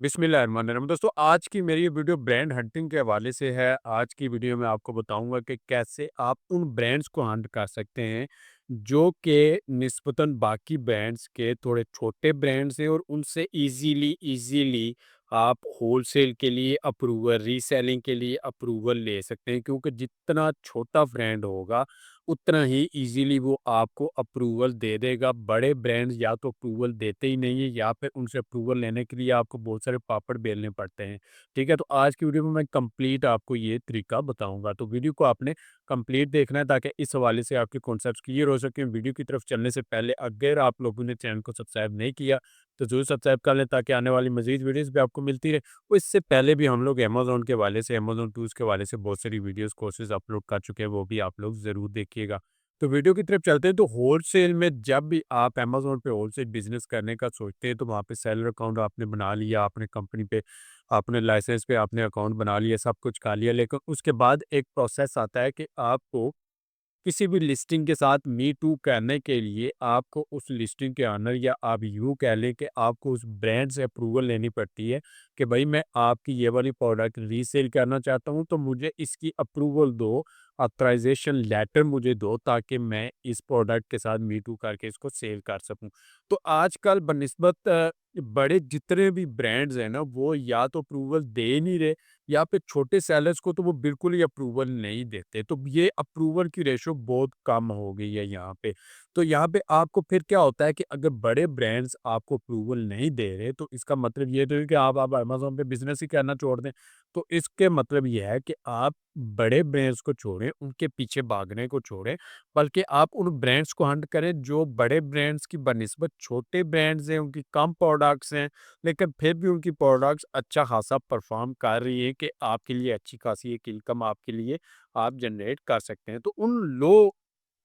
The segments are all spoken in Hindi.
बिस्मिल्लाहिर्रहमानिर्रहीम। दोस्तों, आज की मेरी ये वीडियो ब्रांड हंटिंग के हवाले से है। आज की वीडियो में आपको बताऊंगा कि कैसे आप उन ब्रांड्स को हंट कर सकते हैं जो कि निस्बतन बाकी ब्रांड्स के थोड़े छोटे ब्रांड्स हैं और उनसे इजीली आप होलसेल के लिए अप्रूवल, रीसेलिंग के लिए अप्रूवल ले सकते हैं, क्योंकि जितना छोटा ब्रांड होगा उतना ही इजीली वो आपको अप्रूवल दे देगा। बड़े ब्रांड्स या तो अप्रूवल देते ही नहीं है या फिर उनसे अप्रूवल लेने के लिए आपको बहुत सारे पापड़ बेलने पड़ते हैं। ठीक है, तो आज की वीडियो में मैं कंप्लीट आपको ये तरीका बताऊंगा, तो वीडियो को आपने कंप्लीट देखना है ताकि इस हवाले से आपके कॉन्सेप्ट क्लियर हो सके। वीडियो की तरफ चलने से पहले अगर आप लोगों ने चैनल को सब्सक्राइब नहीं किया तो जरूर सब्सक्राइब कर लें ताकि आने वाली मजीद वीडियोस भी आपको मिलती रहे। और इससे पहले भी हम लोग अमेजोन के हवाले से, अमेजोन टूल्स के हवाले से बहुत सारी वीडियोस कोर्सेज अपलोड कर चुके हैं, वो भी आप लोग ज़रूर देखिएगा। तो वीडियो की तरफ चलते हैं। तो होलसेल में जब भी आप अमेज़न पे होलसेल बिज़नेस करने का सोचते हैं, तो वहाँ पे सेलर अकाउंट आपने बना लिया, आपने कंपनी पे, आपने लाइसेंस पे आपने अकाउंट बना लिया, सब कुछ कर लिया। लेकिन उसके बाद एक प्रोसेस आता है कि आपको किसी भी लिस्टिंग के साथ मी टू करने के लिए आपको उस लिस्टिंग के ऑनर, या आप यूँ कह लें कि आपको उस ब्रांड से अप्रूवल लेनी पड़ती है कि भाई मैं आपकी ये वाली प्रोडक्ट रीसेल करना चाहता हूँ, तो मुझे इसकी अप्रूवल दो, ऑथराइजेशन लेटर मुझे दो, ताकि मैं इस प्रोडक्ट के साथ मी टू करके इसको सेल कर सकूँ। तो आजकल बनिस्बत बड़े जितने भी ब्रांड्स हैं ना, वो या तो अप्रूवल दे ही नहीं रहे, या फिर छोटे सेलर्स को तो वो बिल्कुल ही अप्रूवल नहीं देते। तो ये अप्रूवल की रेशो बहुत कम हो गई है यहाँ पे। तो यहाँ पे आपको फिर क्या होता है कि अगर बड़े ब्रांड्स आपको अप्रूवल नहीं दे रहे, तो इसका मतलब ये तो है कि आप अमेज़न पे बिज़नेस ही करना छोड़ दें। तो इसके मतलब ये है कि आप बड़े ब्रांड्स को छोड़ें, उनके पीछे भागने को छोड़ें, बल्कि आप उन ब्रांड्स को हंट करें जो बड़े ब्रांड्स की बनिस्बत छोटे ब्रांड्स हैं, उनकी कम प्रोडक्ट्स हैं, लेकिन फिर भी उनकी प्रोडक्ट्स अच्छा खासा परफॉर्म कर रही है कि आपके लिए अच्छी खासी एक इनकम आपके लिए आप जनरेट कर सकते हैं। तो उन लो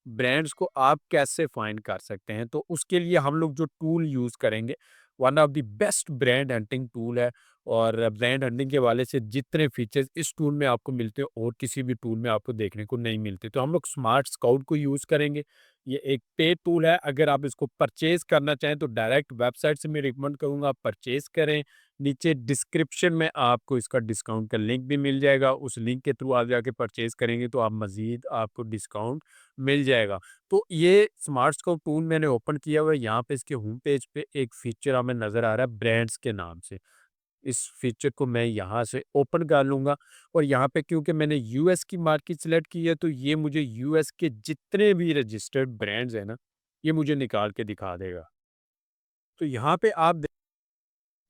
ब्रांड्स को आप कैसे फाइंड कर सकते हैं? तो उसके लिए हम लोग जो टूल यूज़ करेंगे, one of the best brand hunting tool है। और ब्रांड हंटिंग के हवाले से जितने फीचर्स इस टूल में आपको मिलते हैं और किसी भी टूल में आपको देखने को नहीं मिलते, तो हम लोग स्मार्ट स्काउट को यूज़ करेंगे। ये एक पेड टूल है। अगर आप इसको परचेज़ करना चाहें तो डायरेक्ट वेबसाइट से मैं रिकमेंड करूँगा आप परचेज़ करें। नीचे डिस्क्रिप्शन में आपको इसका डिस्काउंट का लिंक भी मिल जाएगा। उस लिंक के थ्रू आप जाके परचेज़ करेंगे तो आप मज़ीद आपको डिस्काउंट मिल जाएगा। तो ये स्मार्ट स्कोप टूल मैंने ओपन किया हुआ है। यहाँ पे इसके होम पेज पे एक फीचर हमें नज़र आ रहा है ब्रांड्स के नाम से। इस फीचर को मैं यहाँ से ओपन कर लूँगा, और यहाँ पे क्योंकि मैंने यूएस की मार्केट सेलेक्ट की है, तो ये मुझे यूएस के जितने भी रजिस्टर्ड ब्रांड्स हैं ना, ये मुझे निकाल के दिखा देगा। तो यहाँ पे आप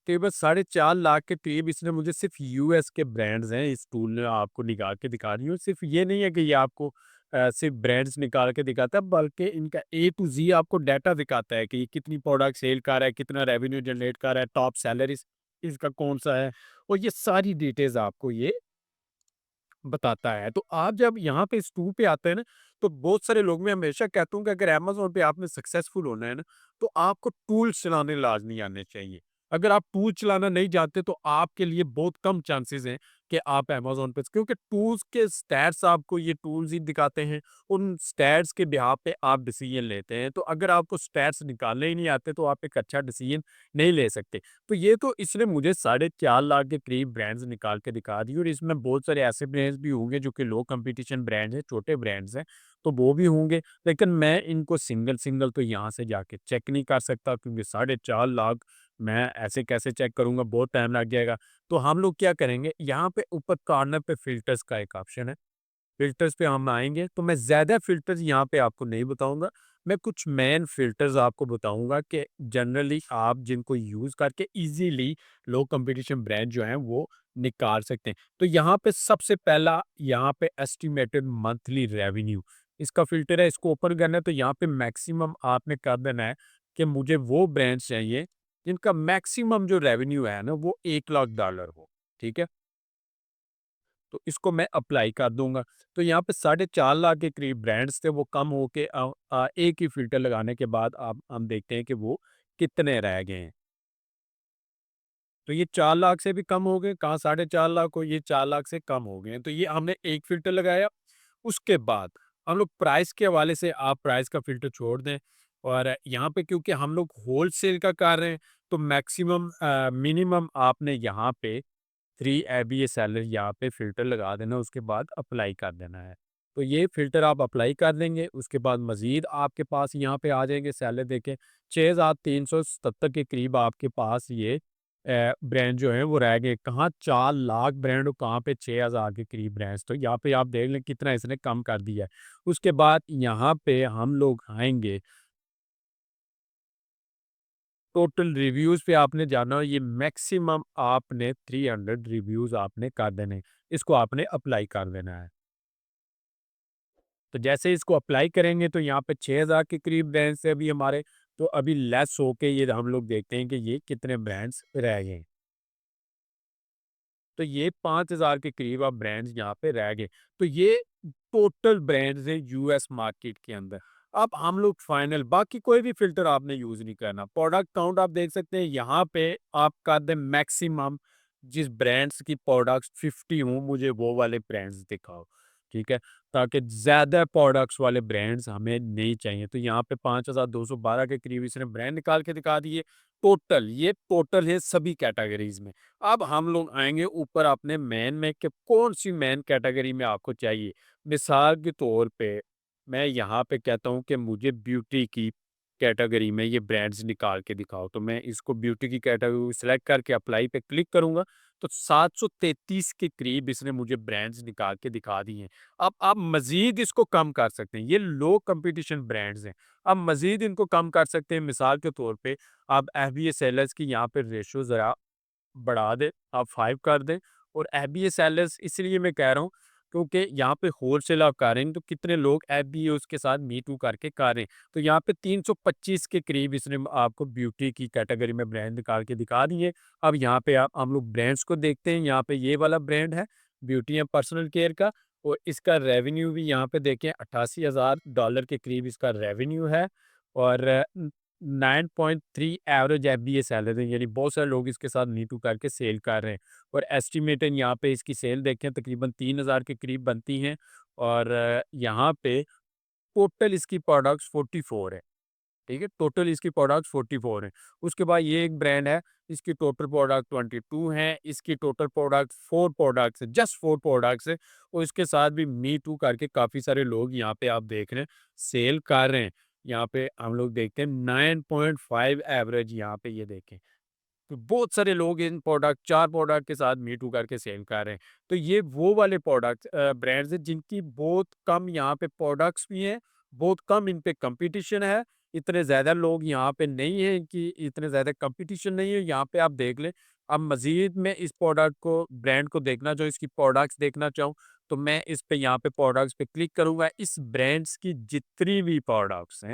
तकरीबन 4.5 लाख के करीब इसने मुझे सिर्फ यूएस के ब्रांड्स हैं इस टूल ने आपको निकाल के दिखा रही हूँ। सिर्फ ये नहीं है कि ये आपको सिर्फ ब्रांड्स निकाल के दिखाता है, बल्कि इनका ए टू जी आपको डाटा दिखाता है कि ये कितनी प्रोडक्ट सेल कर रहा है, कितना रेवेन्यू जनरेट कर रहा है, टॉप सैलरी इसका कौन सा है, और ये सारी डिटेल्स आपको ये बताता है। तो आप जब यहाँ पे इस टूल पे आते हैं ना, तो बहुत सारे लोग, मैं हमेशा कहता हूँ कि अगर अमेज़न पे आपने सक्सेसफुल होना है ना, तो आपको टूल्स चलाने लाज़मी आने चाहिए। अगर आप टूल चलाना नहीं जानते तो आपके लिए बहुत कम चांसेस हैं कि आप अमेज़न पे, क्योंकि टूल्स के स्टैट्स आपको ये टूल्स ही दिखाते हैं। उन स्टैट्स के बिहाफ़ पे आप डिसीज़न लेते हैं। तो अगर आपको स्टैट्स निकालने ही नहीं आते तो आप एक अच्छा डिसीज़न नहीं ले सकते। तो ये तो इसने मुझे 4.5 लाख के करीब ब्रांड्स निकाल के दिखा दी, और इसमें बहुत सारे ऐसे ब्रांड्स भी होंगे जो कि लो कंपटीशन ब्रांड्स हैं, छोटे ब्रांड्स हैं, तो वो भी होंगे। लेकिन मैं इनको सिंगल-सिंगल तो यहाँ से जाके चेक नहीं कर सकता, क्योंकि 4.5 लाख मैं ऐसे कैसे चेक करूँगा, बहुत टाइम लग जाएगा। तो हम लोग क्या करेंगे, यहाँ पे ऊपर कॉर्नर पे फ़िल्टर्स का एक ऑप्शन है। फ़िल्टर्स पे हम आएँगे तो मैं ज़्यादा फ़िल्टर्स यहाँ पे आपको नहीं बताऊँगा। मैं कुछ मेन फ़िल्टर्स आपको बताऊँगा कि जनरली आप जिनको यूज़ करके ईज़िली लो कंपटीशन ब्रांड जो हैं वो निकाल सकते हैं। तो यहाँ पे सबसे पहला, यहाँ पे एस्टिमेटेड मंथली रेवेन्यू इसका फ़िल्टर है। इसको ओपन करना है तो यहाँ पे मैक्सिमम आपने कर देना है कि मुझे वो ब्रांड्स चाहिए जिनका मैक्सिमम जो रेवेन्यू है ना वो $1,00,000 हो। ठीक है? तो इसको मैं अप्लाई कर दूँगा। तो यहाँ पे 4.5 लाख के करीब ब्रांड्स थे, वो कम होके एक ही फ़िल्टर लगाने के बाद अब हम देखते हैं कि वो कितने रह गए हैं। तो ये 4 लाख से भी कम हो गए, कहाँ 4.5 लाख हो, ये 4 लाख से कम हो गए हैं। तो ये हमने एक फ़िल्टर लगाया। उसके बाद हम लोग प्राइस के हवाले से, आप प्राइस का फ़िल्टर छोड़ दें, और यहाँ पे क्योंकि हम लोग होलसेल का कर रहे हैं, तो मिनिमम आपने यहाँ पे 3 एबीए सेलर यहाँ पे फ़िल्टर लगा देना, उसके बाद अप्लाई कर देना है। तो ये फ़िल्टर आप अप्लाई कर देंगे, उसके बाद मज़ीद आपके पास यहाँ पे आ जाएँगे सेलर देखें, 6377 के करीब आपके पास ये ब्रांड जो है वो रह गए। कहाँ 4 लाख ब्रांड और कहाँ पे 6000 के करीब ब्रांड्स। तो यहाँ पे आप देख लें कितना इसने कम कर दिया है। उसके बाद यहाँ पे हम लोग आएँगे, टोटल रिव्यूज़ पे आपने जाना है, ये मैक्सिमम आपने 300 रिव्यूज़ आपने कर देने। इसको आपने अप्लाई कर देना है। तो जैसे इसको अप्लाई करेंगे तो यहाँ पे 6000 के करीब ब्रांड्स है अभी हमारे, तो अभी लेस होके ये हम लोग देखते हैं कि ये कितने ब्रांड्स रह गए। तो ये 5000 के करीब अब ब्रांड्स यहाँ पे रह गए। तो ये टोटल ब्रांड्स हैं यूएस मार्केट के अंदर। अब हम लोग फाइनल, बाकी कोई भी फ़िल्टर आपने यूज़ नहीं करना। प्रोडक्ट काउंट आप देख सकते हैं यहाँ पे आप कर दें मैक्सिमम, जिस ब्रांड्स की प्रोडक्ट्स 50 हों, मुझे वो वाले ब्रांड्स दिखाओ, ठीक है? ताकि ज़्यादा प्रोडक्ट्स वाले ब्रांड्स हमें नहीं चाहिए। तो यहाँ पे 5212 के करीब इसने ब्रांड निकाल के दिखा दिए। टोटल, ये टोटल है सभी कैटेगरीज़ में। अब हम लोग आएँगे ऊपर अपने मेन में कि कौन-सी मेन कैटेगरी में आपको चाहिए। मिसाल के तौर पे मैं यहाँ पे कहता हूँ कि मुझे ब्यूटी की कैटेगरी में ये ब्रांड्स निकाल के दिखाओ, तो मैं इसको ब्यूटी की कैटेगरी को सिलेक्ट करके अप्लाई पे क्लिक करूँगा, तो 733 के करीब इसने मुझे ब्रांड्स निकाल के दिखा दिए हैं। अब आप मज़ीद इसको कम कर सकते हैं, ये लो कंपटीशन ब्रांड्स हैं। अब मज़ीद इनको कम कर सकते हैं, मिसाल के तौर पे आप एफबीए सेलर्स की यहाँ पे रेशो ज़रा बढ़ा दें, आप 5 कर दें। और एफबीए सेलर्स इसलिए मैं कह रहा हूँ क्योंकि यहाँ पे होलसेल आप कर रहे हैं, तो कितने लोग एफबीए उसके साथ मी टू करके कर रहे हैं। तो यहाँ पे 325 के करीब इसने आपको ब्यूटी की कैटेगरी में ब्रांड निकाल के दिखा दिए। अब यहाँ पे आप हम लोग ब्रांड्स को देखते हैं, यहाँ पे ये वाला ब्रांड है ब्यूटी एंड पर्सनल केयर का, और इसका रेवेन्यू भी यहाँ पे देखें $88,000 के करीब इसका रेवेन्यू है। और 9.3 एवरेज एफबीए सैलरी, यानी बहुत सारे लोग इसके साथ नीटू करके सेल कर रहे हैं। और एस्टिमेटेड यहाँ पे इसकी सेल देखें तकरीबन 3000 के करीब बनती हैं। और यहाँ पे टोटल इसकी प्रोडक्ट्स 44 है, ठीक है? टोटल इसकी प्रोडक्ट्स 44 हैं। उसके बाद ये एक ब्रांड है, इसकी टोटल प्रोडक्ट 22 हैं, इसकी टोटल प्रोडक्ट 4 प्रोडक्ट्स है, जस्ट 4 प्रोडक्ट्स है। और इसके साथ भी मी टू करके काफ़ी सारे लोग यहाँ पे आप देख रहे हैं सेल कर रहे हैं। यहाँ पे हम लोग देखते हैं 9.5 एवरेज, यहाँ पे ये देखें। तो बहुत सारे लोग इन प्रोडक्ट 4 प्रोडक्ट के साथ मी टू करके सेल कर रहे हैं। तो ये वो वाले प्रोडक्ट ब्रांड्स हैं जिनकी बहुत कम यहाँ पे प्रोडक्ट्स भी हैं, बहुत कम इन पे कॉम्पिटिशन है। इतने ज़्यादा लोग यहाँ पे नहीं हैं कि इतने ज़्यादा कॉम्पिटिशन नहीं है, यहाँ पे आप देख लें। अब मज़ीद मैं इस प्रोडक्ट को ब्रांड को देखना चाहूँ, इसकी प्रोडक्ट्स देखना चाहूँ, तो मैं इस पे यहाँ पे प्रोडक्ट्स पे क्लिक करूँगा। इस ब्रांड्स की जितनी भी प्रोडक्ट्स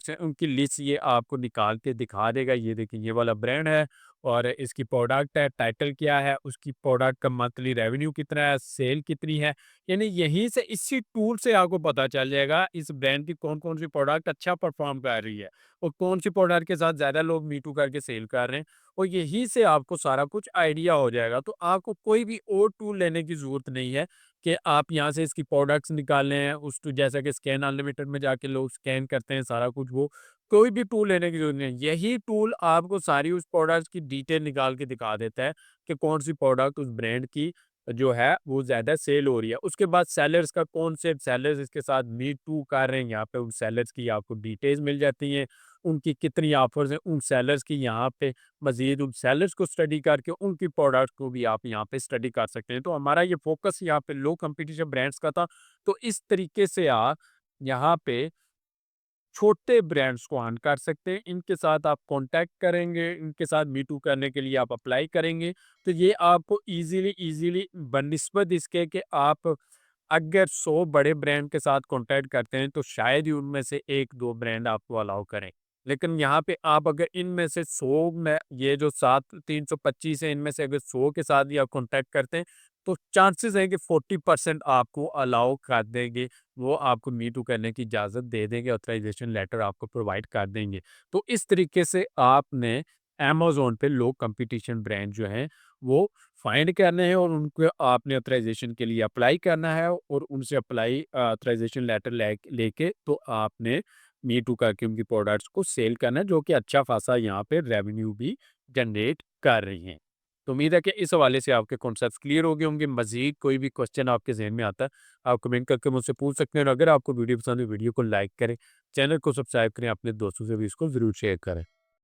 हैं उनकी लिस्ट ये आपको निकाल के दिखा देगा। ये देखिए ये वाला ब्रांड है और इसकी प्रोडक्ट है, टाइटल क्या है, उसकी प्रोडक्ट का मंथली रेवेन्यू कितना है, सेल कितनी है। यानी यहीं से इसी टूल से आपको पता चल जाएगा इस ब्रांड की कौन-कौन सी प्रोडक्ट अच्छा परफॉर्म कर रही है और कौन सी प्रोडक्ट के साथ ज़्यादा लोग मी टू करके सेल कर रहे हैं। और यहीं से आपको सारा कुछ आइडिया हो जाएगा। तो आपको कोई भी और टूल लेने की ज़रूरत नहीं है कि आप यहाँ से इसकी प्रोडक्ट्स निकालें हैं, उस टू जैसा कि स्कैन अनलिमिटेड में जाके लोग स्कैन करते हैं सारा कुछ, वो कोई भी टूल लेने की ज़रूरत नहीं है। यही टूल आपको सारी उस प्रोडक्ट्स की डिटेल निकाल के दिखा देता है कि कौन-सी प्रोडक्ट उस ब्रांड की जो है वो ज़्यादा सेल हो रही है। उसके बाद सेलर्स का कौन से सेलर्स इसके साथ मी टू कर रहे हैं, यहाँ पे उन सेलर्स की आपको डिटेल्स मिल जाती हैं, उनकी कितनी ऑफ़र्स हैं, उन सेलर्स की यहाँ पे मज़ीद उन सेलर्स को स्टडी करके उनकी प्रोडक्ट को भी आप यहाँ पे स्टडी कर सकते हैं। तो हमारा ये फ़ोकस यहाँ पे लो कॉम्पिटिशन ब्रांड्स का था। तो इस तरीके से आप यहाँ पे छोटे ब्रांड्स को अर्न कर सकते हैं। इनके साथ आप कॉन्टैक्ट करेंगे, इनके साथ मी टू करने के लिए आप अप्लाई करेंगे, तो ये आपको ईज़िली बनिस्बत इसके कि आप अगर 100 बड़े ब्रांड के साथ कॉन्टैक्ट करते हैं, तो शायद ही उनमें से 1-2 ब्रांड आपको अलाउ करें। लेकिन यहाँ पे आप अगर इनमें से 100 में ये जो 7 325 है, इनमें से अगर 100 के साथ भी आप कॉन्टैक्ट करते हैं, तो चांसेस हैं कि 40% आपको अलाउ कर देंगे। वो आपको मी टू करने की इजाज़त दे देंगे, ऑथराइज़ेशन लेटर आपको प्रोवाइड कर देंगे। तो इस तरीके से आपने अमेज़न पे लो कंपटीशन ब्रांड जो हैं, वो फाइंड करने हैं और उनको आपने ऑथराइज़ेशन के लिए अप्लाई करना है और उनसे ऑथराइज़ेशन लेटर लेके तो आपने मी टू करके उनकी प्रोडक्ट्स को सेल करना है, जो कि अच्छा खासा यहाँ पे रेवेन्यू भी जनरेट कर रही हैं। तो उम्मीद है कि इस हवाले से आपके कॉन्सेप्ट्स क्लियर हो गए होंगे। मज़ीद कोई भी क्वेश्चन आपके ज़हन में आता है, आप कमेंट करके मुझसे पूछ सकते हैं और अगर आपको वीडियो पसंद है, वीडियो को लाइक करें, चैनल को सब्सक्राइब करें, अपने दोस्तों से भी इसको ज़रूर शेयर करें।